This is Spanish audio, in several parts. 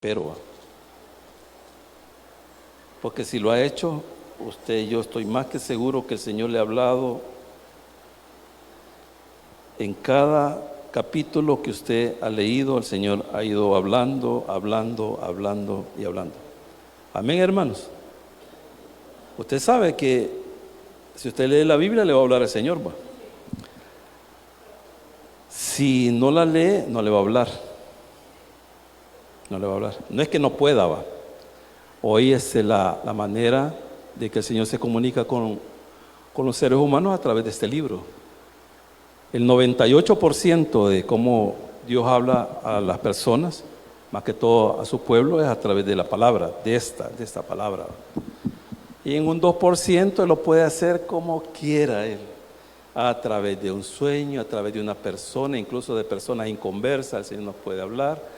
Pero, porque si lo ha hecho, usted y yo estoy más que seguro que el Señor le ha hablado en cada capítulo que usted ha leído. El Señor ha ido hablando y hablando. Amén, hermanos. Usted sabe que si usted lee la Biblia le va a hablar el Señor, ¿va? Si no la lee, no le va a hablar. No le va a hablar. No es que no pueda, ¿va? Hoy es la manera de que el Señor se comunica con los seres humanos a través de este libro. El 98% de cómo Dios habla a las personas, más que todo a su pueblo, es a través de la palabra, de esta palabra. Y en un 2% Él lo puede hacer como quiera Él, a través de un sueño, a través de una persona, incluso de personas inconversas. El Señor nos puede hablar,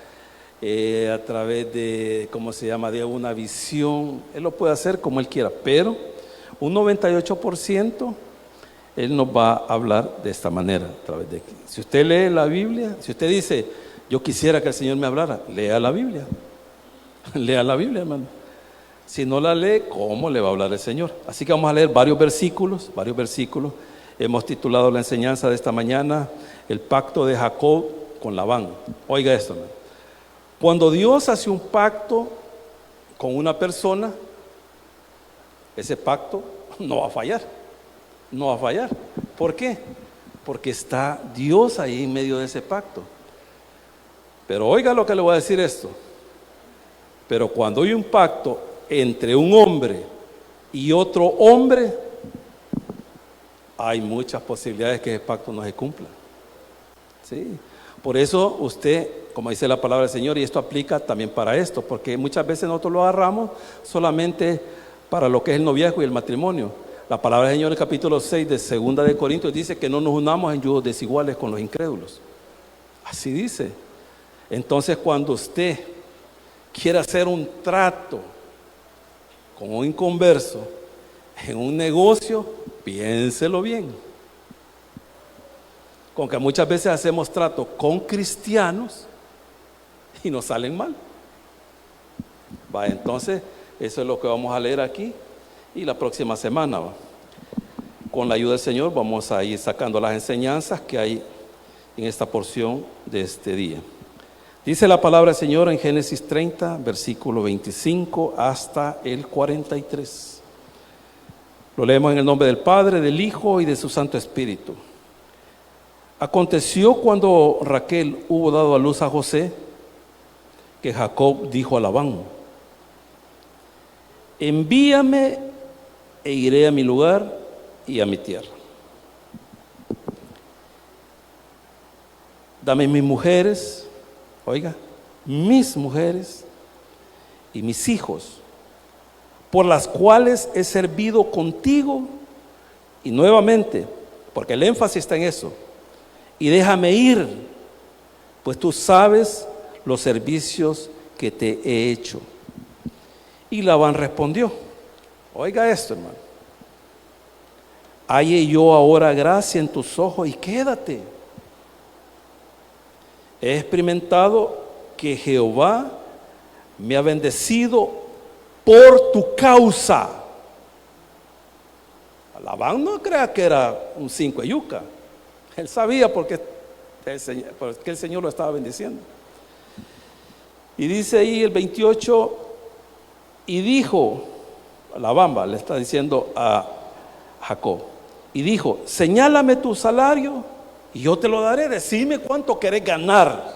a través de, de una visión. Él lo puede hacer como Él quiera, pero un 98% Él nos va a hablar de esta manera, a través de aquí. Si usted lee la Biblia, si usted dice, yo quisiera que el Señor me hablara, lea la Biblia. Lea la Biblia, hermano. Si no la lee, ¿cómo le va a hablar el Señor? Así que vamos a leer varios versículos. Hemos titulado la enseñanza de esta mañana, el pacto de Jacob con Labán. Oiga esto, hermano. Cuando Dios hace un pacto con una persona, ese pacto no va a fallar. No va a fallar. ¿Por qué? Porque está Dios ahí en medio de ese pacto. Pero oiga lo que le voy a decir esto. Pero cuando hay un pacto entre un hombre y otro hombre, hay muchas posibilidades que ese pacto no se cumpla. ¿Sí? Por eso usted, como dice la palabra del Señor, y esto aplica también para esto, porque muchas veces nosotros lo agarramos solamente para lo que es el noviazgo y el matrimonio. La palabra del Señor en el capítulo 6 de 2 de Corintios dice que no nos unamos en yugos desiguales con los incrédulos. Así dice. Entonces, cuando usted quiere hacer un trato con un inconverso en un negocio, piénselo bien. Con que muchas veces hacemos trato con cristianos y nos salen mal. Va, entonces, eso es lo que vamos a leer aquí. Y la próxima semana, con la ayuda del Señor, vamos a ir sacando las enseñanzas que hay en esta porción de este día. Dice la palabra del Señor en Génesis 30, versículo 25 hasta el 43. Lo leemos en el nombre del Padre, del Hijo y de su Santo Espíritu. Aconteció cuando Raquel hubo dado a luz a José, que Jacob dijo a Labán: envíame e iré a mi lugar y a mi tierra. Dame mis mujeres, oiga, mis mujeres y mis hijos, por las cuales he servido contigo, y nuevamente, porque el énfasis está en eso, y déjame ir, pues tú sabes los servicios que te he hecho. Y Labán respondió, oiga esto, hermano: halle yo ahora gracia en tus ojos y quédate. He experimentado que Jehová me ha bendecido por tu causa. Labán no crea que era un 5 de yuca. Él sabía porque el Señor lo estaba bendiciendo. Y dice ahí el 28, y dijo, Labán le está diciendo a Jacob, y dijo: señálame tu salario y yo te lo daré. Decime cuánto querés ganar.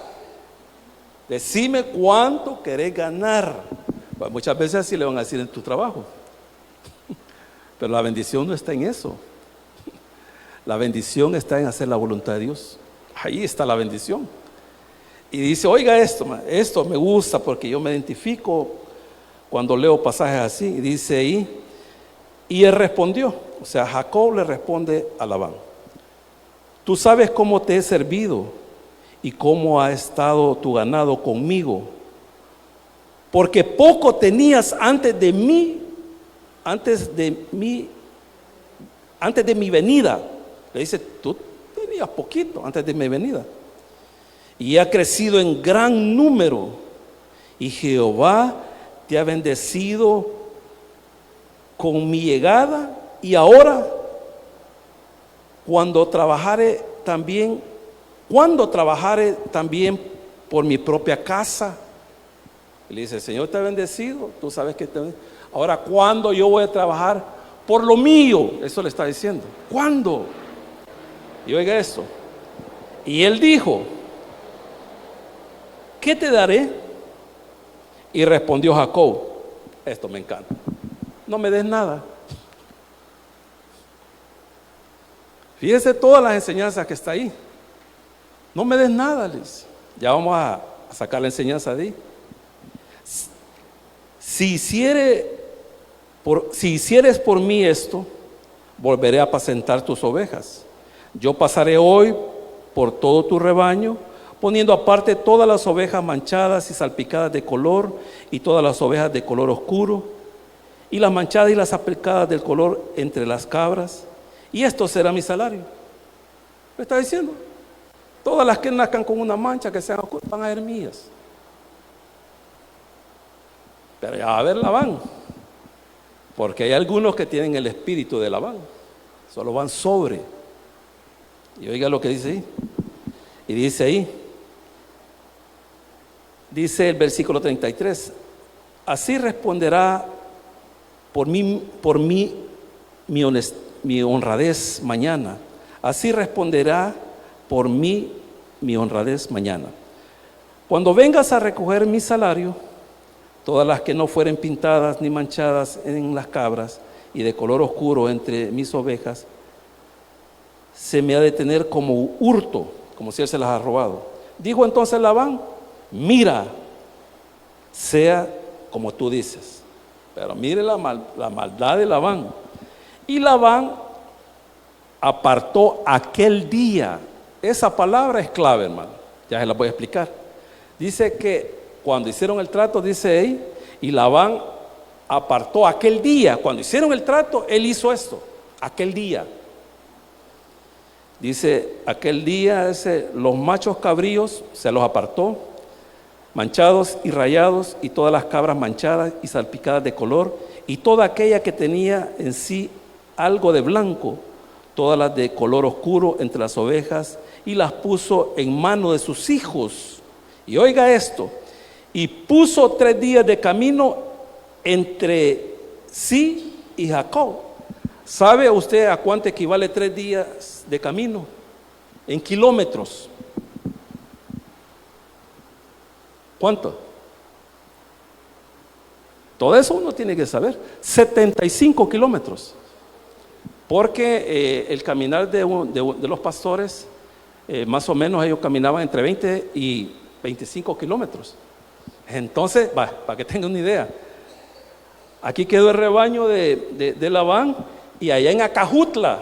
Decime cuánto querés ganar. Pues muchas veces así le van a decir en tu trabajo. Pero la bendición no está en eso. La bendición está en hacer la voluntad de Dios. Ahí está la bendición. Y dice, oiga esto me gusta porque yo me identifico cuando leo pasajes así. Y dice ahí, y él respondió, o sea, Jacob le responde a Labán: tú sabes cómo te he servido y cómo ha estado tu ganado conmigo, porque poco tenías antes de mi venida. Le dice, tú tenías poquito antes de mi venida, y ha crecido en gran número, y Jehová te ha bendecido con mi llegada, y ahora cuando trabajare también por mi propia casa. Y le dice: el Señor te ha bendecido, tú sabes que ahora, ¿cuándo yo voy a trabajar por lo mío? Eso le está diciendo. ¿Cuándo? Y oiga esto. Y él dijo: ¿qué te daré? Y respondió Jacob, esto me encanta: no me des nada. Fíjese todas las enseñanzas que está ahí. No me des nada, Liz. Ya vamos a sacar la enseñanza de ahí. Si hicieres por mí esto, volveré a apacentar tus ovejas. Yo pasaré hoy por todo tu rebaño, poniendo aparte todas las ovejas manchadas y salpicadas de color, y todas las ovejas de color oscuro, y las manchadas y las salpicadas del color entre las cabras, y esto será mi salario. ¿Me está diciendo? Todas las que nazcan con una mancha que sean oscuras van a ser mías. Pero ya va a haber Labán, porque hay algunos que tienen el espíritu de Labán, solo van sobre. Y oiga lo que dice ahí. Y dice ahí, dice el versículo 33: así responderá por mí mi honradez mañana. Así responderá por mí mi honradez mañana. Cuando vengas a recoger mi salario, todas las que no fueren pintadas ni manchadas en las cabras y de color oscuro entre mis ovejas, se me ha de tener como hurto, como si él se las ha robado. Dijo entonces Labán: mira, sea como tú dices. Pero mire la maldad de Labán. Y Labán apartó aquel día. Esa palabra es clave, hermano. Ya se la voy a explicar. Dice que cuando hicieron el trato, dice ahí, y Labán apartó aquel día. Cuando hicieron el trato, él hizo esto, aquel día. Dice, aquel día los machos cabríos se los apartó, manchados y rayados, y todas las cabras manchadas y salpicadas de color, y toda aquella que tenía en sí algo de blanco, todas las de color oscuro entre las ovejas, y las puso en mano de sus hijos. Y oiga esto: y puso 3 días de camino entre sí y Jacob. ¿Sabe usted a cuánto equivale 3 días de camino? En kilómetros. ¿Cuánto? Todo eso uno tiene que saber. 75 kilómetros. Porque el caminar de los pastores, más o menos ellos caminaban entre 20 y 25 kilómetros. Entonces, para que tengan una idea, aquí quedó el rebaño de Labán, y allá en Acajutla,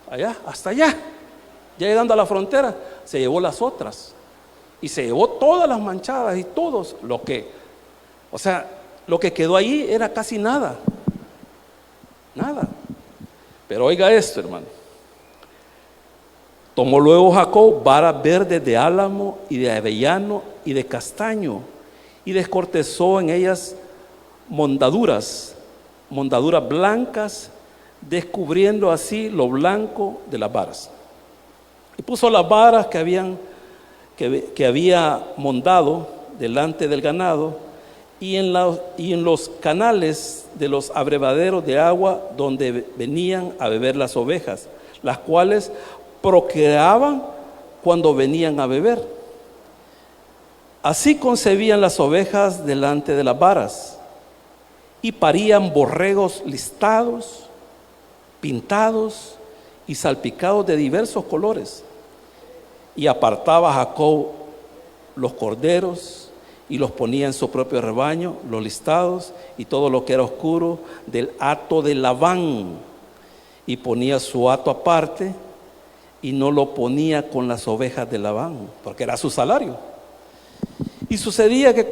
allá, hasta allá, ya llegando a la frontera, se llevó las otras, y se llevó todas las manchadas y todos lo que quedó ahí era casi nada. Pero oiga esto, hermano: tomó luego Jacob varas verdes de álamo y de avellano y de castaño, y descortezó en ellas mondaduras blancas, descubriendo así lo blanco de las varas. Y puso las varas que había mondado delante del ganado, y en los canales de los abrevaderos de agua donde venían a beber las ovejas, las cuales procreaban cuando venían a beber. Así concebían las ovejas delante de las varas, y parían borregos listados, pintados y salpicados de diversos colores. Y apartaba Jacob los corderos y los ponía en su propio rebaño, los listados y todo lo que era oscuro del hato de Labán, y ponía su hato aparte, y no lo ponía con las ovejas de Labán, porque era su salario. Y sucedía que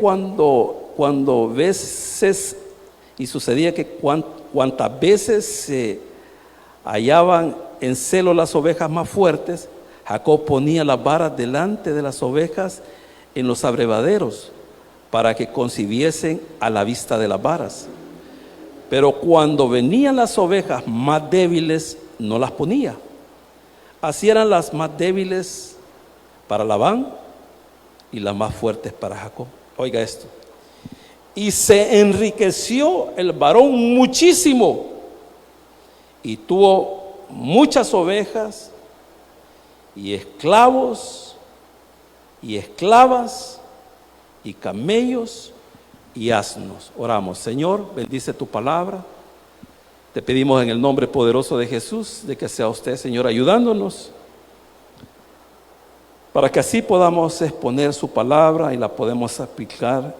cuantas veces se hallaban en celo las ovejas más fuertes, Jacob ponía las varas delante de las ovejas en los abrevaderos, para que concibiesen a la vista de las varas. Pero cuando venían las ovejas más débiles, no las ponía. Así eran las más débiles para Labán y las más fuertes para Jacob. Oiga esto. Y se enriqueció el varón muchísimo y tuvo muchas ovejas y esclavos y esclavas y camellos y asnos. Oramos. Señor, bendice tu palabra. Te pedimos en el nombre poderoso de Jesús, de que sea usted, Señor, ayudándonos, para que así podamos exponer su palabra y la podamos explicar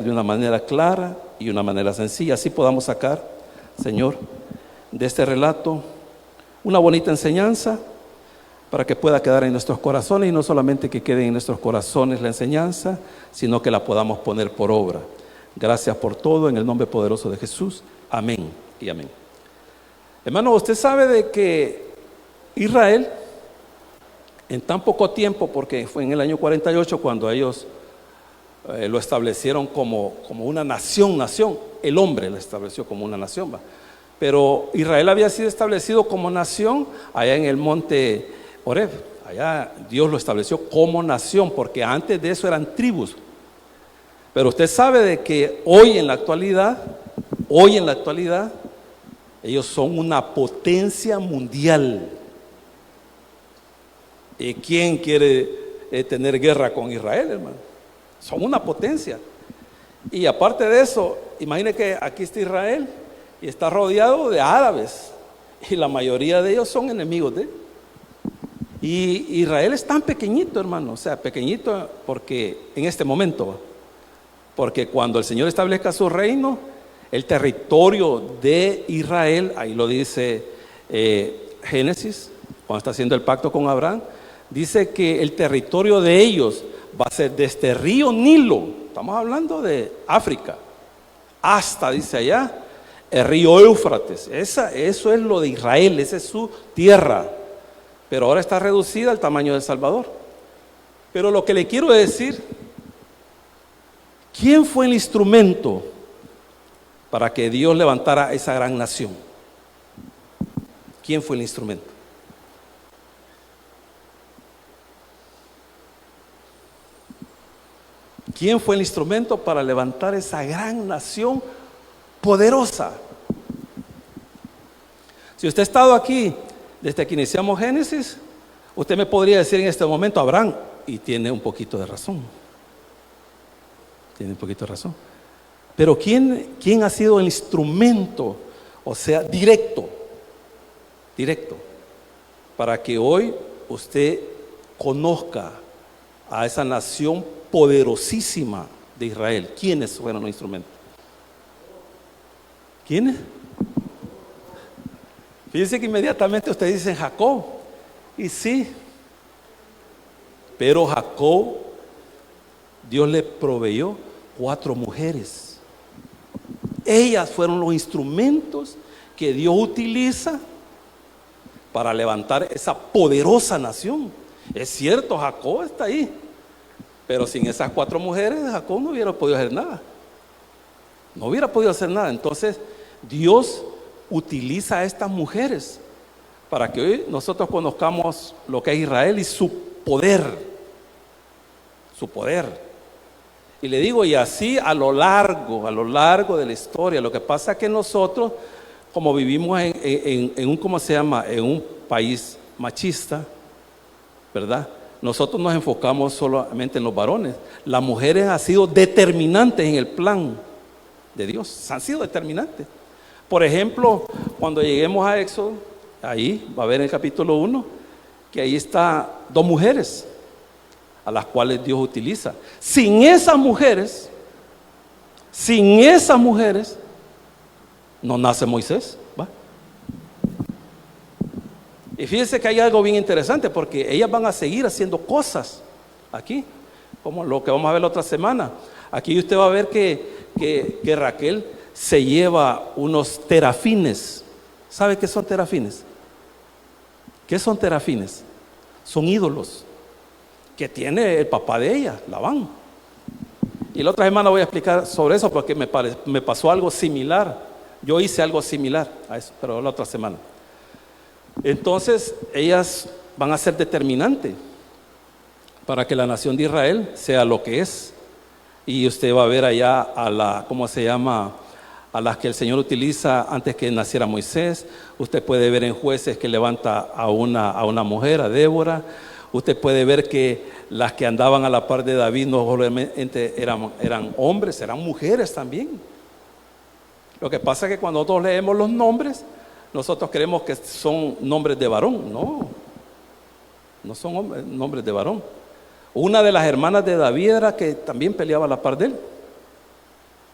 de una manera clara y una manera sencilla. Así podamos sacar, Señor, de este relato una bonita enseñanza, para que pueda quedar en nuestros corazones, y no solamente que quede en nuestros corazones la enseñanza, sino que la podamos poner por obra. Gracias por todo, en el nombre poderoso de Jesús. Amén y amén. Hermano, usted sabe de que Israel, en tan poco tiempo, porque fue en el año 48 cuando ellos lo establecieron como una nación, el hombre lo estableció como una nación, ¿va? Pero Israel había sido establecido como nación allá en el monte Horeb. Allá Dios lo estableció como nación, porque antes de eso eran tribus. Pero usted sabe de que hoy en la actualidad, ellos son una potencia mundial. ¿Y quién quiere tener guerra con Israel, hermano? Son una potencia. Y aparte de eso, imagine que aquí está Israel y está rodeado de árabes, y la mayoría de ellos son enemigos de él. Y Israel es tan pequeñito, hermano, o sea, pequeñito porque en este momento, porque cuando el Señor establezca su reino, el territorio de Israel, ahí lo dice Génesis, cuando está haciendo el pacto con Abraham, dice que el territorio de ellos va a ser desde el río Nilo, estamos hablando de África, hasta, dice allá, el río Éufrates. Eso es lo de Israel, esa es su tierra. Pero ahora está reducida al tamaño de El Salvador. Pero lo que le quiero decir, ¿quién fue el instrumento para que Dios levantara esa gran nación? ¿Quién fue el instrumento? ¿Quién fue el instrumento para levantar esa gran nación poderosa? Si usted ha estado aquí desde que iniciamos Génesis, usted me podría decir en este momento Abraham, y tiene un poquito de razón. Tiene un poquito de razón. Pero ¿quién ha sido el instrumento, o sea, directo, para que hoy usted conozca a esa nación poderosísima de Israel? ¿Quiénes fueron los instrumentos? ¿Quiénes? Fíjense que inmediatamente usted dice Jacob, y sí, pero Jacob, Dios le proveyó 4 mujeres. Ellas fueron los instrumentos que Dios utiliza para levantar esa poderosa nación. Es cierto, Jacob está ahí, pero sin esas 4 mujeres, Jacob no hubiera podido hacer nada. No hubiera podido hacer nada. Entonces, Dios utiliza a estas mujeres para que hoy nosotros conozcamos lo que es Israel y su poder. Y le digo, y así a lo largo de la historia. Lo que pasa es que nosotros, como vivimos en un, ¿cómo se llama?, en un país machista, ¿verdad? Nosotros nos enfocamos solamente en los varones. Las mujeres han sido determinantes en el plan de Dios, han sido determinantes. Por ejemplo, cuando lleguemos a Éxodo, ahí va a ver en el capítulo 1, que ahí está 2 mujeres a las cuales Dios utiliza. Sin esas mujeres, no nace Moisés, ¿va? Y fíjense que hay algo bien interesante, porque ellas van a seguir haciendo cosas aquí, como lo que vamos a ver la otra semana. Aquí usted va a ver que Raquel se lleva unos terafines. ¿Sabe qué son terafines? ¿Qué son terafines? Son ídolos que tiene el papá de ella, Labán. Y la otra semana voy a explicar sobre eso porque me pasó algo similar. Yo hice algo similar a eso, pero la otra semana. Entonces, ellas van a ser determinantes para que la nación de Israel sea lo que es. Y usted va a ver allá a ¿cómo se llama? A las que el Señor utiliza antes que naciera Moisés. Usted puede ver en Jueces que levanta a una mujer, a Débora. Usted puede ver que las que andaban a la par de David no solamente eran hombres, eran mujeres también. Lo que pasa es que cuando nosotros leemos los nombres, nosotros creemos que son nombres de varón. No son nombres de varón. Una de las hermanas de David era que también peleaba a la par de él.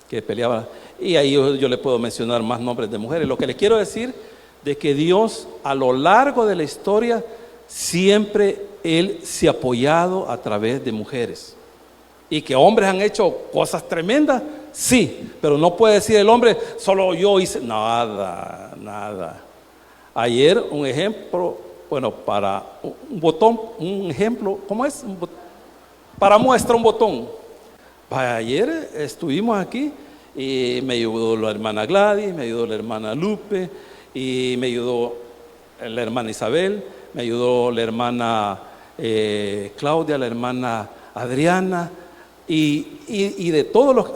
Que peleaba. Y ahí yo le puedo mencionar más nombres de mujeres. Lo que le quiero decir de que Dios a lo largo de la historia siempre Él se ha apoyado a través de mujeres. Y que hombres han hecho cosas tremendas, sí, pero no puede decir el hombre, solo yo hice, nada. Ayer un ejemplo, bueno, para un botón, un ejemplo, ¿cómo es? Para muestra un botón. Ayer estuvimos aquí y me ayudó la hermana Gladys, me ayudó la hermana Lupe y me ayudó la hermana Isabel, me ayudó la hermana Claudia, la hermana Adriana y de todos los,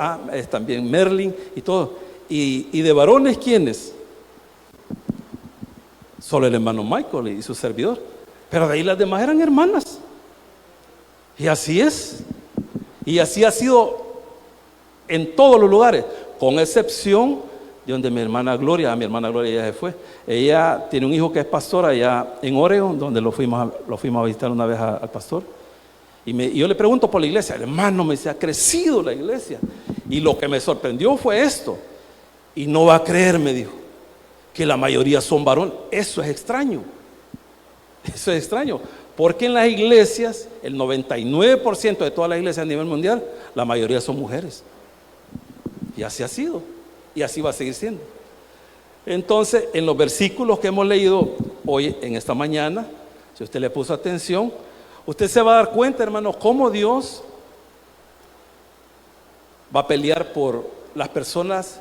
también Merlin y todo. Y de varones, ¿quiénes? Solo el hermano Michael y su servidor. Pero de ahí las demás eran hermanas. Y así es. Y así ha sido en todos los lugares, con excepción de donde mi hermana Gloria ya se fue. Ella tiene un hijo que es pastor allá en Oregon, donde lo fuimos a visitar una vez al pastor. Y yo le pregunto por la iglesia, el hermano me dice, ha crecido la iglesia. Y lo que me sorprendió fue esto. Y no va a creer, me dijo, que la mayoría son varones. Eso es extraño. Eso es extraño. Porque en las iglesias, el 99% de todas las iglesias a nivel mundial, la mayoría son mujeres. Y así ha sido. Y así va a seguir siendo. Entonces, en los versículos que hemos leído hoy, en esta mañana, si usted le puso atención, usted se va a dar cuenta, hermanos, cómo Dios va a pelear por las personas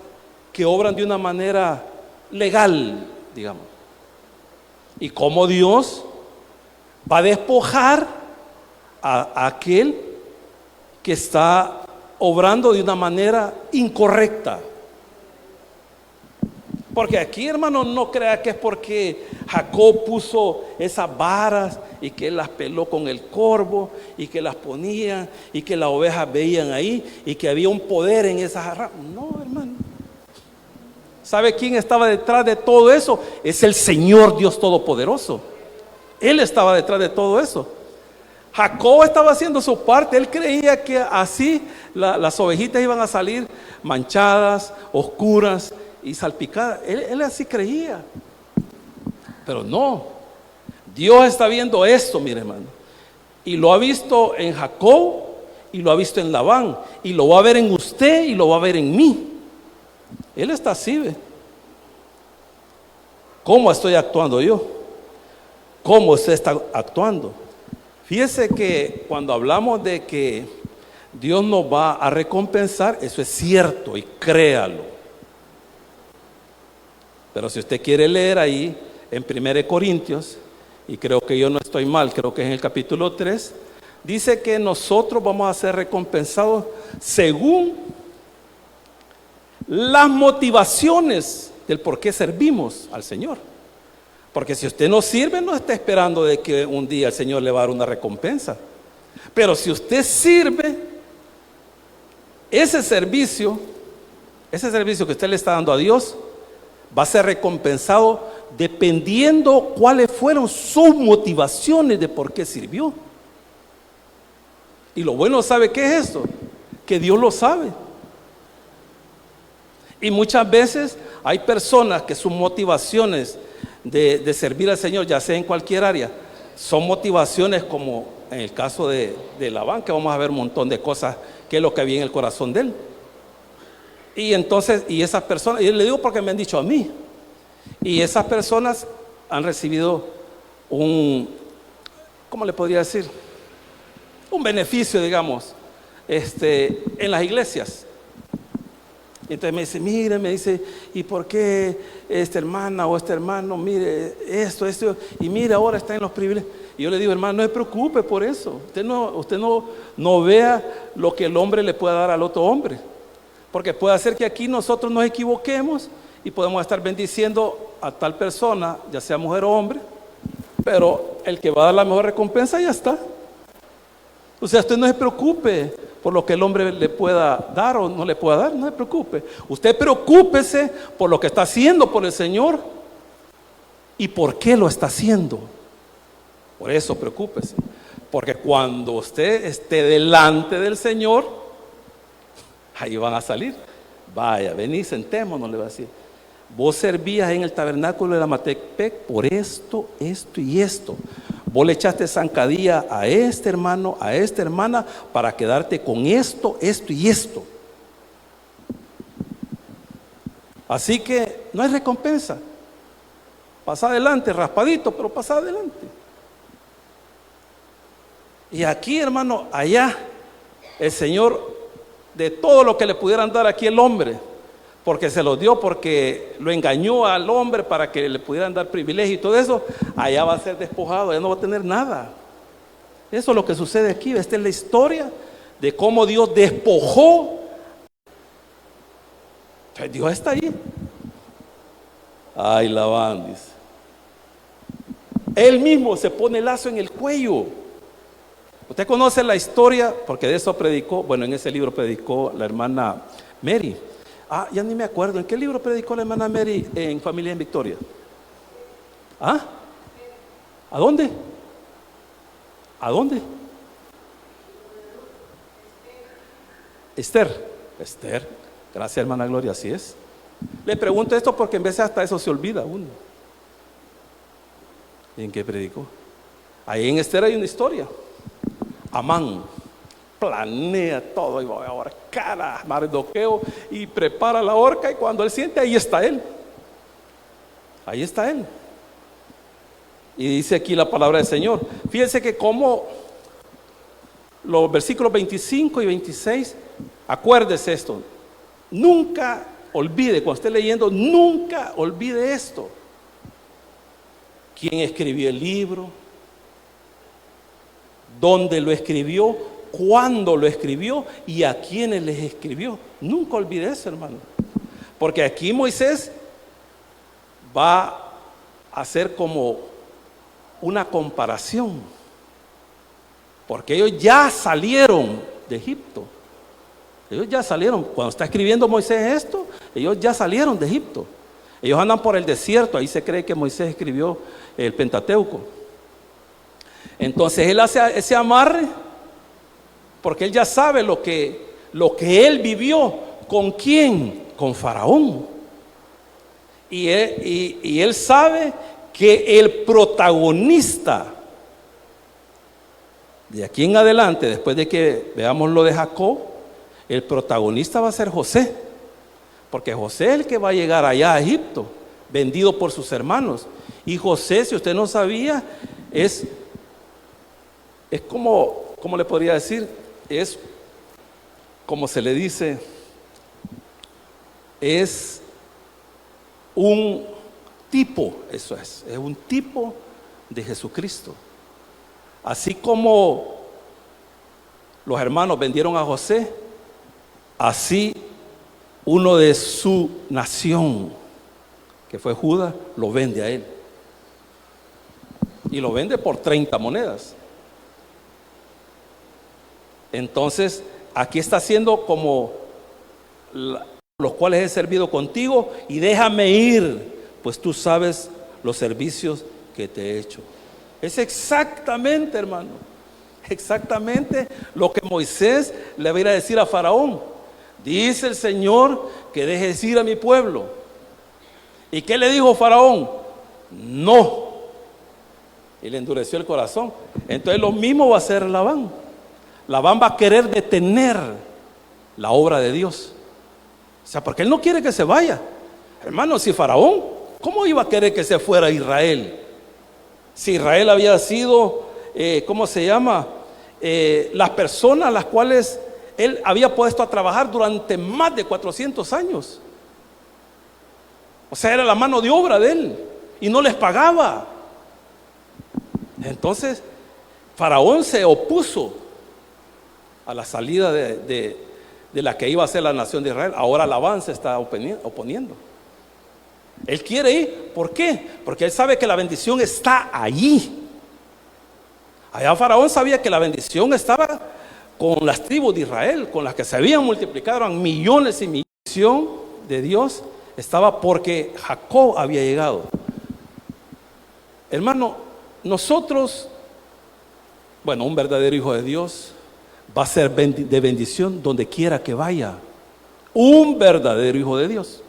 que obran de una manera legal, digamos. Y cómo Dios va a despojar a aquel que está obrando de una manera incorrecta. Porque aquí, hermano, no crea que es porque Jacob puso esas varas y que él las peló con el corvo y que las ponía y que las ovejas veían ahí y que había un poder en esas ramas. No, hermano. ¿Sabe quién estaba detrás de todo eso? Es el Señor Dios Todopoderoso. Él estaba detrás de todo eso. Jacob estaba haciendo su parte. Él creía que así las ovejitas iban a salir manchadas, oscuras y salpicadas. Él así creía. Pero no. Dios está viendo esto, mire, hermano. Y lo ha visto en Jacob y lo ha visto en Labán. Y lo va a ver en usted y lo va a ver en mí. Él está así, ¿ve? ¿Cómo estoy actuando yo? ¿Cómo usted está actuando? Fíjese que cuando hablamos de que Dios nos va a recompensar, eso es cierto y créalo. Pero si usted quiere leer ahí en 1 Corintios, y creo que yo no estoy mal, creo que es en el capítulo 3, dice que nosotros vamos a ser recompensados según las motivaciones del por qué servimos al Señor. Porque si usted no sirve, no está esperando de que un día el Señor le va a dar una recompensa. Pero si usted sirve, ese servicio que usted le está dando a Dios, va a ser recompensado dependiendo cuáles fueron sus motivaciones de por qué sirvió. Y lo bueno, ¿sabe qué es esto? Que Dios lo sabe. Y muchas veces hay personas que sus motivaciones de servir al Señor, ya sea en cualquier área, son motivaciones como en el caso de Labán, que vamos a ver un montón de cosas, que es lo que había en el corazón de él. Y entonces, y esas personas, y le digo porque me han dicho a mí, y esas personas han recibido ¿cómo le podría decir? Un beneficio, digamos, en las iglesias. Entonces me dice, mire, me dice, ¿y por qué esta hermana o este hermano, mire, esto, y mire, ahora está en los privilegios? Y yo le digo, hermano, no se preocupe por eso. Usted no vea lo que el hombre le pueda dar al otro hombre. Porque puede hacer que aquí nosotros nos equivoquemos y podemos estar bendiciendo a tal persona, ya sea mujer o hombre, pero el que va a dar la mejor recompensa ya está. O sea, usted no se preocupe por lo que el hombre le pueda dar o no le pueda dar, no se preocupe. Usted preocúpese por lo que está haciendo por el Señor y por qué lo está haciendo. Por eso preocúpese, porque cuando usted esté delante del Señor, ahí van a salir. Vaya, vení, sentémonos, le va a decir. Vos servías en el tabernáculo de la Matepec por esto, esto y esto. Vos le echaste zancadilla a este hermano, a esta hermana, para quedarte con esto, esto y esto. Así que no hay recompensa. Pasa adelante, raspadito, pero pasa adelante. Y aquí, hermano, allá, el Señor, de todo lo que le pudieran dar aquí el hombre, porque se lo dio, porque lo engañó al hombre para que le pudieran dar privilegio y todo eso, allá va a ser despojado, allá no va a tener nada. Eso es lo que sucede aquí. Esta es la historia de cómo Dios despojó. Dios está ahí. Ay, Labán, dice. Él mismo se pone el lazo en el cuello. Usted conoce la historia, porque de eso predicó, bueno, en ese libro predicó la hermana Mary. Ya ni me acuerdo, ¿en qué libro predicó la hermana Mary en Familia en Victoria? ¿A dónde? ¿A dónde? Esther, gracias hermana Gloria, así es. Le pregunto esto porque en veces hasta eso se olvida uno. ¿Y en qué predicó? Ahí en Esther hay una historia. Amán planea todo y va a ahorcar a Mardoqueo y prepara la horca, y cuando él siente, ahí está él. Ahí está él. Y dice aquí la palabra del Señor. Fíjense que como los versículos 25 y 26, acuérdese esto. Nunca olvide, cuando esté leyendo, nunca olvide esto. ¿Quién escribió el libro? ¿Dónde lo escribió? ¿Cuándo lo escribió? ¿Y a quiénes les escribió? Nunca olvide eso, hermano. Porque aquí Moisés va a hacer como una comparación. Porque ellos ya salieron de Egipto. Ellos ya salieron. Cuando está escribiendo Moisés esto, ellos ya salieron de Egipto. Ellos andan por el desierto. Ahí se cree que Moisés escribió el Pentateuco. Entonces él hace ese amarre porque él ya sabe lo que él vivió. ¿Con quién? Con Faraón. Y él sabe que el protagonista de aquí en adelante, después de que veamos lo de Jacob, el protagonista va a ser José, porque José es el que va a llegar allá a Egipto, vendido por sus hermanos. Y José, si usted no sabía, es como, ¿cómo le podría decir? Es como se le dice, es un tipo, eso es un tipo de Jesucristo. Así como los hermanos vendieron a José, así uno de su nación, que fue Judas, lo vende a él. Y lo vende por 30 monedas. Entonces, aquí está haciendo como los cuales he servido contigo, y déjame ir, pues tú sabes los servicios que te he hecho. Es exactamente, hermano, exactamente lo que Moisés le va a ir a decir a Faraón. Dice el Señor que dejes ir a mi pueblo. ¿Y qué le dijo Faraón? No. Y le endureció el corazón. Entonces lo mismo va a hacer Labán. Labán va a querer detener la obra de Dios. O sea, porque él no quiere que se vaya. Hermano, si Faraón, ¿cómo iba a querer que se fuera Israel? Si Israel había sido, ¿cómo se llama? Las personas las cuales él había puesto a trabajar durante más de 400 años. O sea, era la mano de obra de él y no les pagaba. Entonces, Faraón se opuso a la salida de la que iba a ser la nación de Israel. Ahora Labán se está oponiendo. Él quiere ir. ¿Por qué? Porque él sabe que la bendición está allí. Allá Faraón sabía que la bendición estaba con las tribus de Israel, con las que se habían multiplicado, eran millones y millones. La bendición de Dios estaba porque Jacob había llegado. Hermano, nosotros, bueno, un verdadero hijo de Dios va a ser de bendición donde quiera que vaya. Un verdadero hijo de Dios.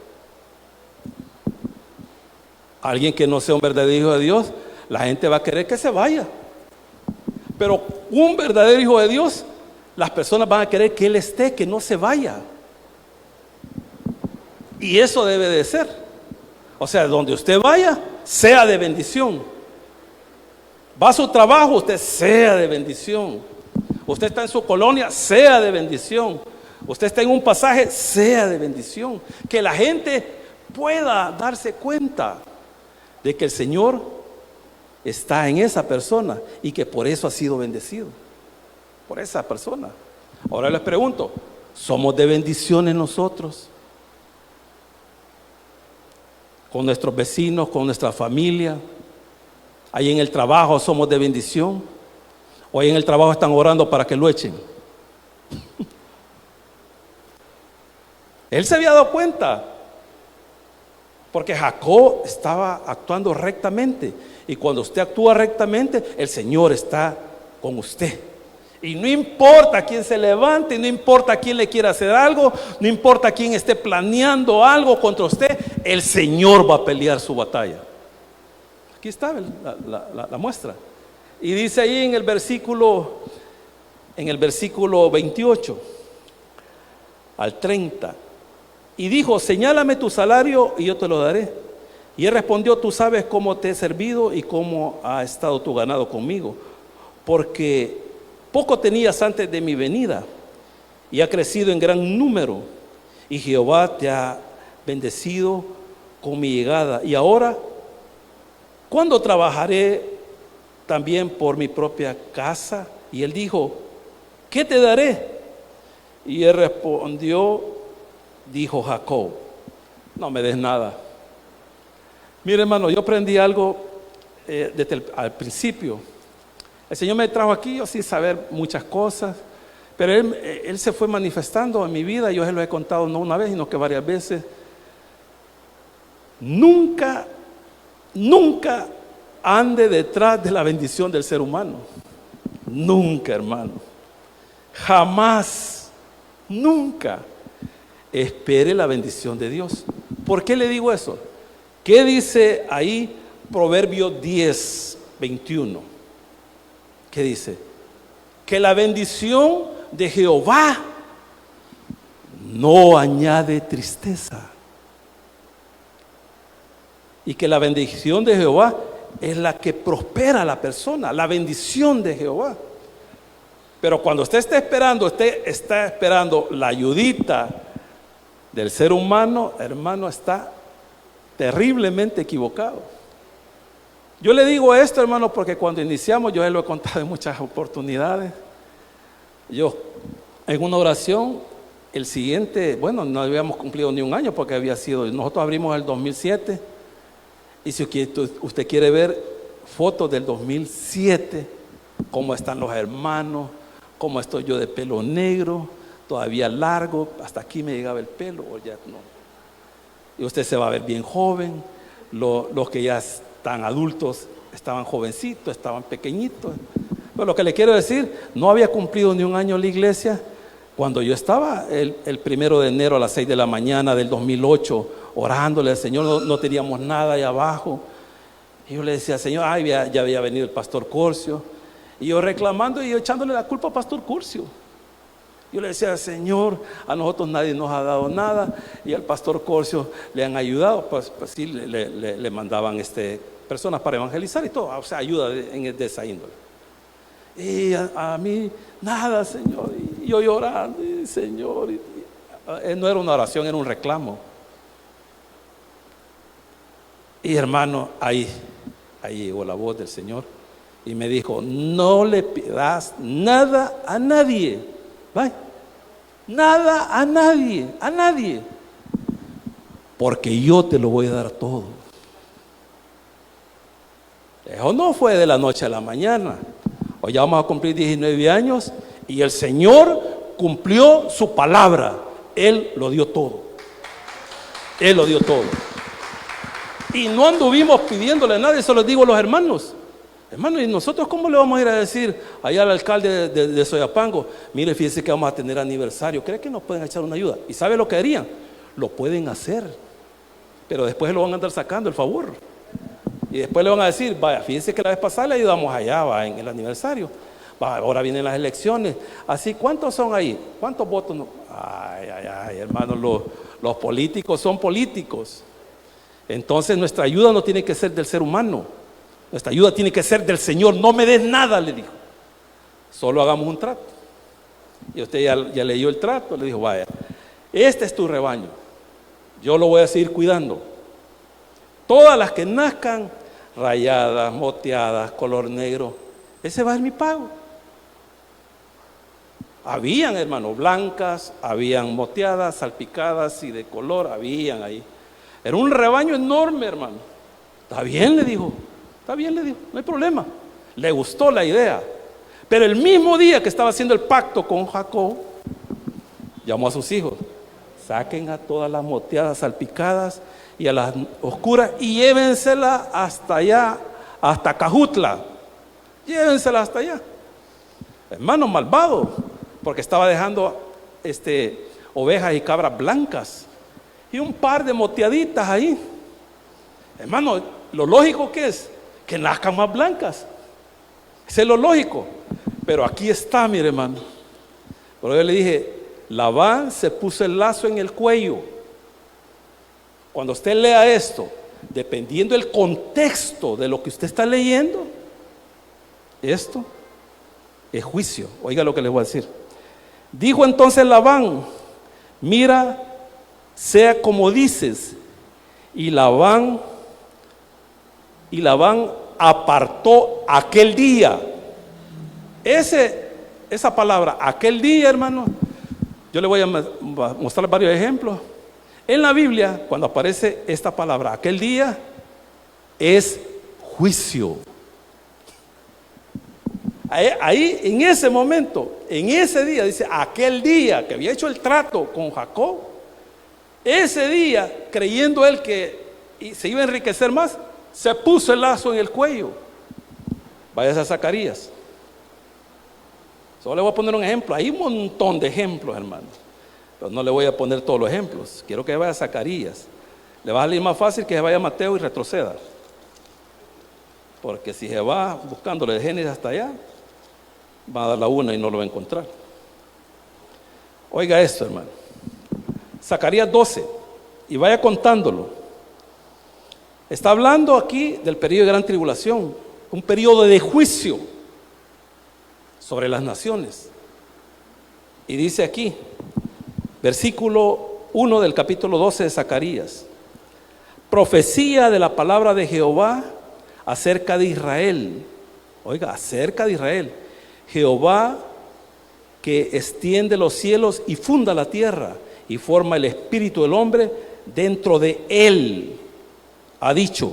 Alguien que no sea un verdadero hijo de Dios, la gente va a querer que se vaya. Pero un verdadero hijo de Dios, las personas van a querer que él esté, que no se vaya. Y eso debe de ser. O sea, donde usted vaya, sea de bendición. Va a su trabajo, usted sea de bendición. Usted está en su colonia, sea de bendición. Usted está en un pasaje, sea de bendición. Que la gente pueda darse cuenta de que el Señor está en esa persona y que por eso ha sido bendecido. Por esa persona. Ahora les pregunto, ¿somos de bendiciones nosotros? Con nuestros vecinos, con nuestra familia. Ahí en el trabajo somos de bendición. O ahí en el trabajo están orando para que lo echen. Él se había dado cuenta. Porque Jacob estaba actuando rectamente. Y cuando usted actúa rectamente, el Señor está con usted. Y no importa quién se levante, no importa quién le quiera hacer algo, no importa quién esté planeando algo contra usted, el Señor va a pelear su batalla. Aquí está la muestra. Y dice ahí en el versículo 28 al 30. Y dijo, señálame tu salario y yo te lo daré. Y él respondió, tú sabes cómo te he servido y cómo ha estado tu ganado conmigo. Porque poco tenías antes de mi venida y ha crecido en gran número. Y Jehová te ha bendecido con mi llegada. Y ahora, ¿cuándo trabajaré también por mi propia casa? Y él dijo, ¿qué te daré? Y él respondió, dijo Jacob, no me des nada. Mire, hermano, yo aprendí algo desde al principio. El Señor me trajo aquí, yo sin saber muchas cosas, pero Él se fue manifestando en mi vida. Yo se lo he contado no una vez, sino que varias veces. Nunca ande detrás de la bendición del ser humano. Nunca, hermano. Jamás, nunca espere la bendición de Dios. ¿Por qué le digo eso? ¿Qué dice ahí Proverbios 10, 21? ¿Qué dice? Que la bendición de Jehová no añade tristeza. Y que la bendición de Jehová es la que prospera a la persona, la bendición de Jehová. Pero cuando usted está esperando la ayudita del ser humano, hermano, está terriblemente equivocado. Yo le digo esto, hermano, porque cuando iniciamos, yo lo he contado en muchas oportunidades. Yo, en una oración, no habíamos cumplido ni un año porque nosotros abrimos el 2007. Y si usted quiere ver fotos del 2007, cómo están los hermanos, cómo estoy yo de pelo negro, todavía largo, hasta aquí me llegaba el pelo, o ya no. Y usted se va a ver bien joven. Los que ya están adultos estaban jovencitos, estaban pequeñitos. Pero lo que le quiero decir, no había cumplido ni un año la iglesia cuando yo estaba el 1 de enero a las 6 de la mañana del 2008 orándole al Señor. No teníamos nada ahí abajo. Y yo le decía al Señor, ya había venido el pastor Curcio. Y yo reclamando y yo echándole la culpa al pastor Curcio. Yo le decía, Señor, a nosotros nadie nos ha dado nada, y al pastor Curcio le han ayudado, pues sí, le mandaban personas para evangelizar y todo, o sea, ayuda de esa índole. Y a mí, nada, Señor, y yo llorando, y Señor. No era una oración, era un reclamo. Y hermano, ahí llegó la voz del Señor y me dijo: no le pidas nada a nadie. Vaya, nada a nadie, porque yo te lo voy a dar todo. Eso no fue de la noche a la mañana. Hoy ya vamos a cumplir 19 años y el Señor cumplió su palabra. Él lo dio todo. Él lo dio todo. Y no anduvimos pidiéndole a nadie, eso les digo a los hermanos. Hermanos, ¿y nosotros cómo le vamos a ir a decir allá al alcalde de Soyapango: mire, fíjese que vamos a tener aniversario, ¿cree que nos pueden echar una ayuda? ¿Y sabe lo que harían? Lo pueden hacer, pero después lo van a andar sacando el favor. Y después le van a decir: vaya, fíjese que la vez pasada le ayudamos allá, va, en el aniversario. Va, ahora vienen las elecciones. Así, ¿cuántos son ahí? ¿Cuántos votos? No? Ay, hermanos, los políticos son políticos. Entonces nuestra ayuda no tiene que ser del ser humano, nuestra ayuda tiene que ser del Señor. No me des nada, le dijo, solo hagamos un trato. Y usted ya leyó el trato, le dijo: vaya, este es tu rebaño, yo lo voy a seguir cuidando. Todas las que nazcan rayadas, moteadas, color negro, ese va a ser mi pago. Habían, hermano, blancas, habían moteadas, salpicadas y de color, habían ahí. Era un rebaño enorme, hermano. Está bien, le dijo, no hay problema. Le gustó la idea. Pero el mismo día que estaba haciendo el pacto con Jacob, llamó a sus hijos: saquen a todas las moteadas, salpicadas y a las oscuras y llévenselas hasta allá, hasta Cajutla. Llévenselas hasta allá. Hermano, malvado, porque estaba dejando ovejas y cabras blancas y un par de moteaditas ahí. Hermano, lo lógico que es que nazcan más blancas. Eso es lo lógico. Pero aquí está, mire, hermano. Pero yo le dije: Labán se puso el lazo en el cuello. Cuando usted lea esto, dependiendo del contexto de lo que usted está leyendo, esto es juicio. Oiga lo que le voy a decir. Dijo entonces Labán: mira, sea como dices. Y Labán apartó aquel día. Esa palabra, aquel día, hermano, yo le voy a mostrar varios ejemplos. En la Biblia, cuando aparece esta palabra, aquel día, es juicio. Ahí, en ese momento, en ese día, dice aquel día que había hecho el trato con Jacob, ese día, creyendo él que se iba a enriquecer más, se puso el lazo en el cuello. Váyase a Zacarías. Solo le voy a poner un ejemplo. Hay un montón de ejemplos, hermanos, pero no le voy a poner todos los ejemplos. Quiero que vaya a Zacarías. Le va a salir más fácil que se vaya a Mateo y retroceda, porque si se va buscándole de Génesis hasta allá, va a dar la una y no lo va a encontrar. Oiga esto, hermano. Zacarías 12, y vaya contándolo. Está hablando aquí del periodo de gran tribulación, un periodo de juicio sobre las naciones. Y dice aquí, versículo 1 del capítulo 12 de Zacarías: profecía de la palabra de Jehová acerca de Israel. Oiga, acerca de Israel. Jehová, que extiende los cielos y funda la tierra y forma el espíritu del hombre dentro de él, ha dicho: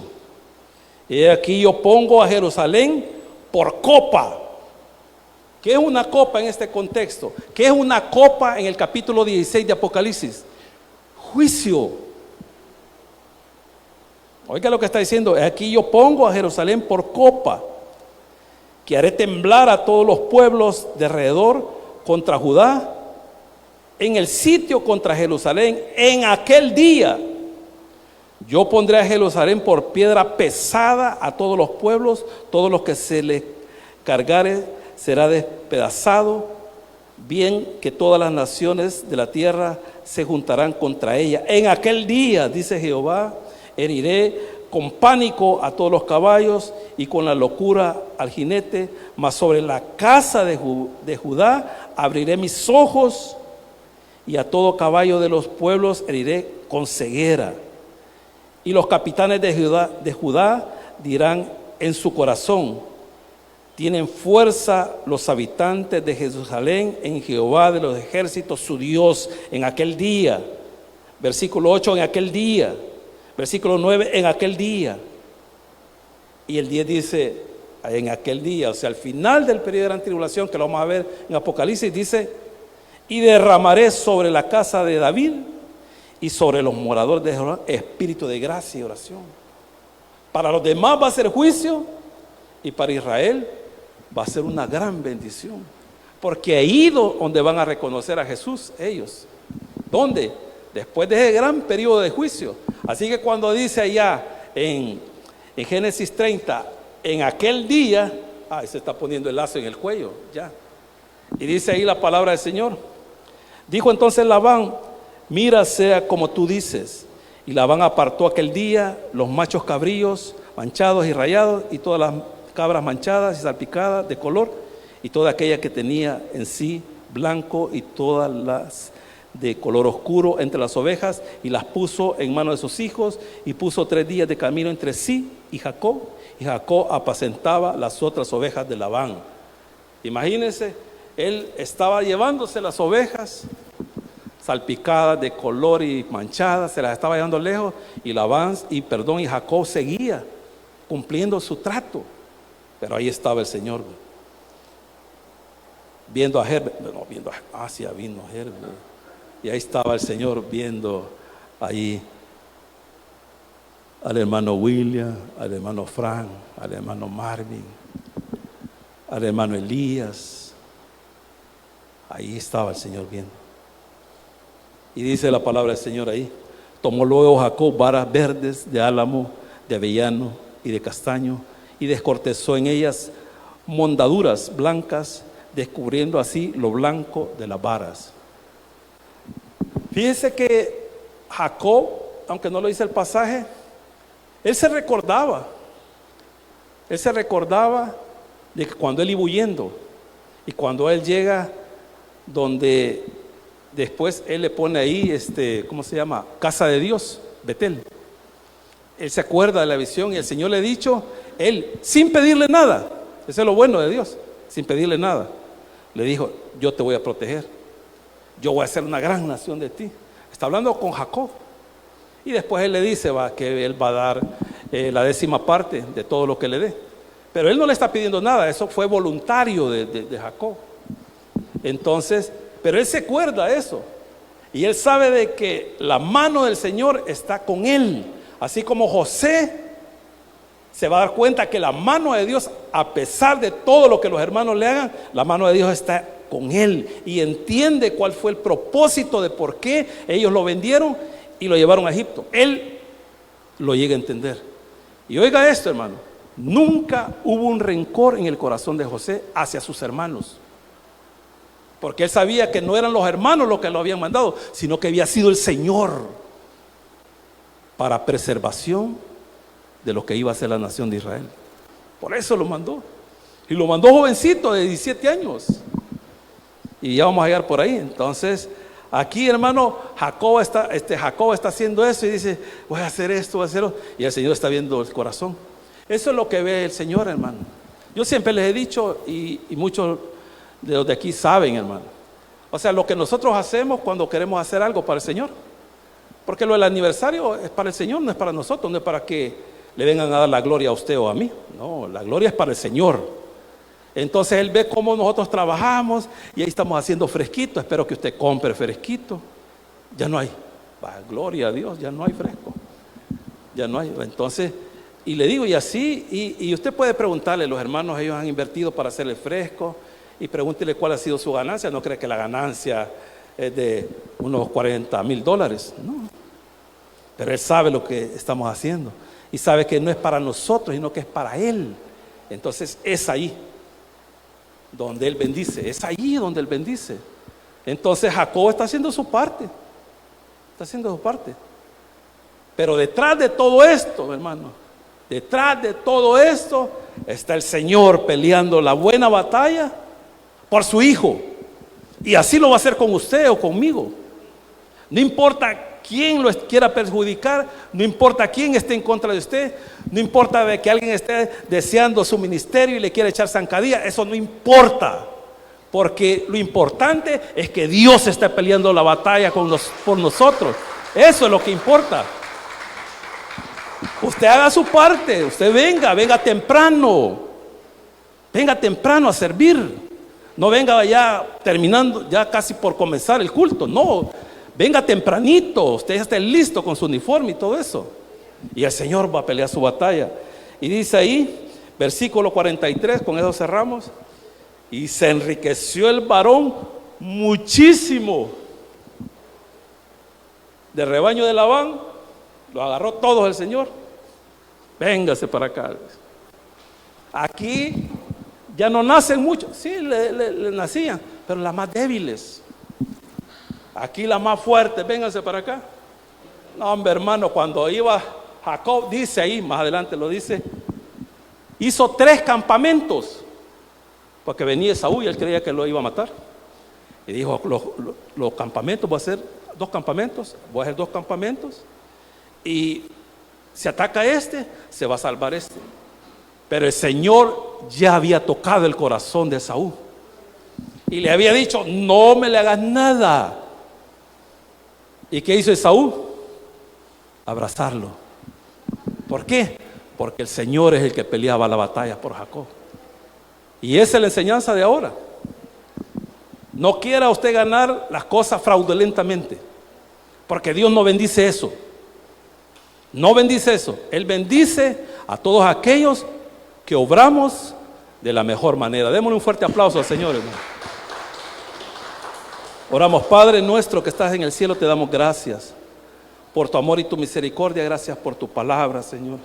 he aquí yo pongo a Jerusalén por copa. ¿Qué es una copa en este contexto? ¿Qué es una copa en el capítulo 16 de Apocalipsis? Juicio. Oiga lo que está diciendo: aquí yo pongo a Jerusalén por copa, que haré temblar a todos los pueblos de alrededor contra Judá, en el sitio contra Jerusalén. En aquel día yo pondré a Jerusalén por piedra pesada a todos los pueblos, todos los que se le cargare será despedazado, bien que todas las naciones de la tierra se juntarán contra ella. En aquel día, dice Jehová, heriré con pánico a todos los caballos y con la locura al jinete, mas sobre la casa de Judá abriré mis ojos y a todo caballo de los pueblos heriré con ceguera. Y los capitanes de Judá dirán en su corazón: tienen fuerza los habitantes de Jerusalén en Jehová de los ejércitos, su Dios, en aquel día. Versículo 8, en aquel día. Versículo 9, en aquel día. Y el 10 dice, en aquel día, o sea, al final del periodo de gran tribulación, que lo vamos a ver en Apocalipsis, dice: y derramaré sobre la casa de David y sobre los moradores de Jehová espíritu de gracia y oración. Para los demás va a ser juicio, y para Israel va a ser una gran bendición, porque ahí donde van a reconocer a Jesús ellos. ¿Dónde? Después de ese gran periodo de juicio. Así que cuando dice allá en Génesis 30, en aquel día, se está poniendo el lazo en el cuello ya. Y dice ahí la palabra del Señor: dijo entonces Labán: mira, sea como tú dices. Y Labán apartó aquel día los machos cabríos manchados y rayados, y todas las cabras manchadas y salpicadas de color, y toda aquella que tenía en sí blanco, y todas las de color oscuro entre las ovejas, y las puso en manos de sus hijos, y puso 3 días de camino entre sí y Jacob apacentaba las otras ovejas de Labán. Imagínense, él estaba llevándose las ovejas salpicadas de color y manchadas, se las estaba llevando lejos, y y Jacob seguía cumpliendo su trato. Pero ahí estaba el Señor, viendo a Herbert, viendo hacia vino Herbert, y ahí estaba el Señor viendo ahí al hermano William, al hermano Frank, al hermano Marvin, al hermano Elías. Ahí estaba el Señor viendo. Y dice la palabra del Señor ahí: tomó luego Jacob varas verdes de álamo, de avellano y de castaño, y descortezó en ellas mondaduras blancas, descubriendo así lo blanco de las varas. Fíjense que Jacob, aunque no lo dice el pasaje, él se recordaba de que cuando él iba huyendo, y cuando él llega donde después él le pone ahí, ¿cómo se llama? Casa de Dios, Betel. Él se acuerda de la visión, y el Señor le ha dicho, él, sin pedirle nada, eso es lo bueno de Dios, sin pedirle nada, le dijo: yo te voy a proteger, yo voy a hacer una gran nación de ti. Está hablando con Jacob. Y después él le dice que él va a dar la 10ª parte de todo lo que le dé. Pero él no le está pidiendo nada, eso fue voluntario de Jacob. Entonces, pero él se acuerda de eso. Y él sabe de que la mano del Señor está con él. Así como José se va a dar cuenta que la mano de Dios, a pesar de todo lo que los hermanos le hagan, la mano de Dios está con él. Y entiende cuál fue el propósito de por qué ellos lo vendieron y lo llevaron a Egipto. Él lo llega a entender. Y oiga esto, hermano: nunca hubo un rencor en el corazón de José hacia sus hermanos, porque él sabía que no eran los hermanos los que lo habían mandado, sino que había sido el Señor para preservación de lo que iba a ser la nación de Israel. Por eso lo mandó. Y lo mandó jovencito de 17 años. Y ya vamos a llegar por ahí. Entonces, aquí, hermano, Jacob está haciendo eso y dice: voy a hacer esto, voy a hacer otro. Y el Señor está viendo el corazón. Eso es lo que ve el Señor, hermano. Yo siempre les he dicho, y muchos de los de aquí saben, hermano. O sea, lo que nosotros hacemos cuando queremos hacer algo para el Señor. Porque lo del aniversario es para el Señor, no es para nosotros, no es para que le vengan a dar la gloria a usted o a mí. No, la gloria es para el Señor. Entonces Él ve cómo nosotros trabajamos, y ahí estamos haciendo fresquito. Espero que usted compre fresquito. Ya no hay, gloria a Dios, ya no hay fresco. Ya no hay. Entonces, y le digo, y así, y usted puede preguntarle: los hermanos, ellos han invertido para hacerle fresco, y pregúntele cuál ha sido su ganancia. No cree que la ganancia es de unos $40,000, no. Pero Él sabe lo que estamos haciendo, y sabe que no es para nosotros, sino que es para Él. Entonces es ahí donde Él bendice, es allí donde Él bendice. Entonces Jacob está haciendo su parte, pero detrás de todo esto, hermano, detrás de todo esto está el Señor peleando la buena batalla por su hijo. Y así lo va a hacer con usted o conmigo. No importa quién lo quiera perjudicar, no importa quién esté en contra de usted, no importa que alguien esté deseando su ministerio y le quiera echar zancadilla, eso no importa. Porque lo importante es que Dios esté peleando la batalla por nosotros. Eso es lo que importa. Usted haga su parte, usted venga temprano. Venga temprano a servir. No venga ya terminando, ya casi por comenzar el culto. No, venga tempranito. Usted ya esté listo con su uniforme y todo eso. Y el Señor va a pelear su batalla. Y dice ahí, versículo 43, con eso cerramos. Y se enriqueció el varón muchísimo. Del rebaño de Labán, lo agarró todos el Señor. Véngase para acá. Aquí ya no nacen muchos. Sí, le nacían, pero las más débiles. Aquí las más fuertes, vénganse para acá. No, hombre, hermano, cuando iba Jacob, dice ahí, más adelante lo dice, hizo 3 campamentos. Porque venía Esaú y él creía que lo iba a matar. Y dijo, los campamentos, voy a hacer 2 campamentos, voy a hacer 2 campamentos. Y si ataca este, se va a salvar este. Pero el Señor ya había tocado el corazón de Esaú. Y le había dicho, no me le hagas nada. ¿Y qué hizo Esaú? Abrazarlo. ¿Por qué? Porque el Señor es el que peleaba la batalla por Jacob. Y esa es la enseñanza de ahora. No quiera usted ganar las cosas fraudulentamente, porque Dios no bendice eso. No bendice eso. Él bendice a todos aquellos que obramos de la mejor manera. Démosle un fuerte aplauso al Señor, hermano. Oramos. Padre nuestro que estás en el cielo, te damos gracias por tu amor y tu misericordia. Gracias por tu palabra, Señor.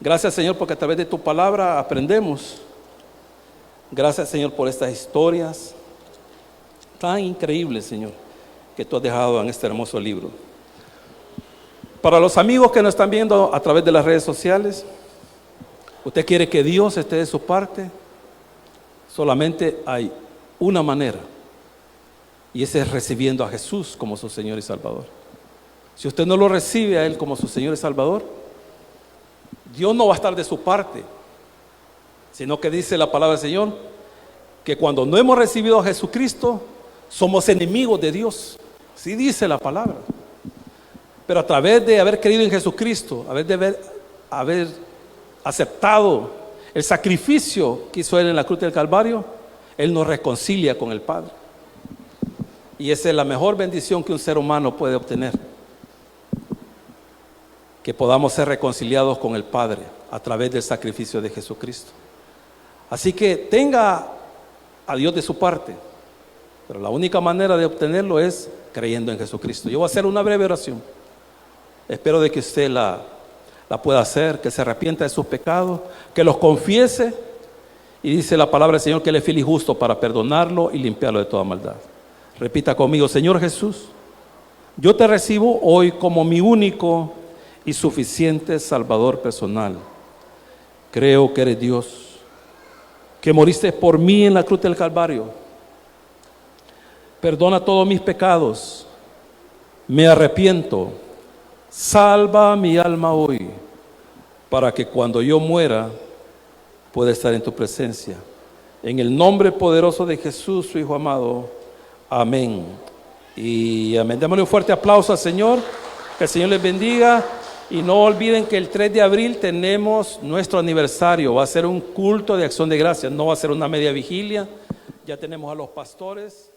Gracias, Señor, porque a través de tu palabra aprendemos. Gracias, Señor, por estas historias tan increíbles, Señor, que tú has dejado en este hermoso libro. Para los amigos que nos están viendo a través de las redes sociales, usted quiere que Dios esté de su parte. Solamente hay una manera, y ese es recibiendo a Jesús como su Señor y Salvador. Si usted no lo recibe a Él como su Señor y Salvador, Dios no va a estar de su parte. Sino que dice la palabra del Señor que cuando no hemos recibido a Jesucristo somos enemigos de Dios. Sí dice la palabra. Pero a través de haber creído en Jesucristo, haber aceptado el sacrificio que hizo Él en la cruz del Calvario, Él nos reconcilia con el Padre. Y esa es la mejor bendición que un ser humano puede obtener, que podamos ser reconciliados con el Padre a través del sacrificio de Jesucristo. Así que tenga a Dios de su parte, pero la única manera de obtenerlo es creyendo en Jesucristo. Yo voy a hacer una breve oración. Espero de que usted la pueda hacer, que se arrepienta de sus pecados, que los confiese, y dice la palabra del Señor que Él es fiel y justo para perdonarlo y limpiarlo de toda maldad. Repita conmigo: Señor Jesús, yo te recibo hoy como mi único y suficiente Salvador personal. Creo que eres Dios, que moriste por mí en la cruz del Calvario. Perdona todos mis pecados, me arrepiento, salva mi alma hoy, para que cuando yo muera pueda estar en tu presencia. En el nombre poderoso de Jesús, su Hijo amado. Amén. Y amén. Démosle un fuerte aplauso al Señor. Que el Señor les bendiga. Y no olviden que el 3 de abril tenemos nuestro aniversario. Va a ser un culto de acción de gracias. No va a ser una media vigilia. Ya tenemos a los pastores.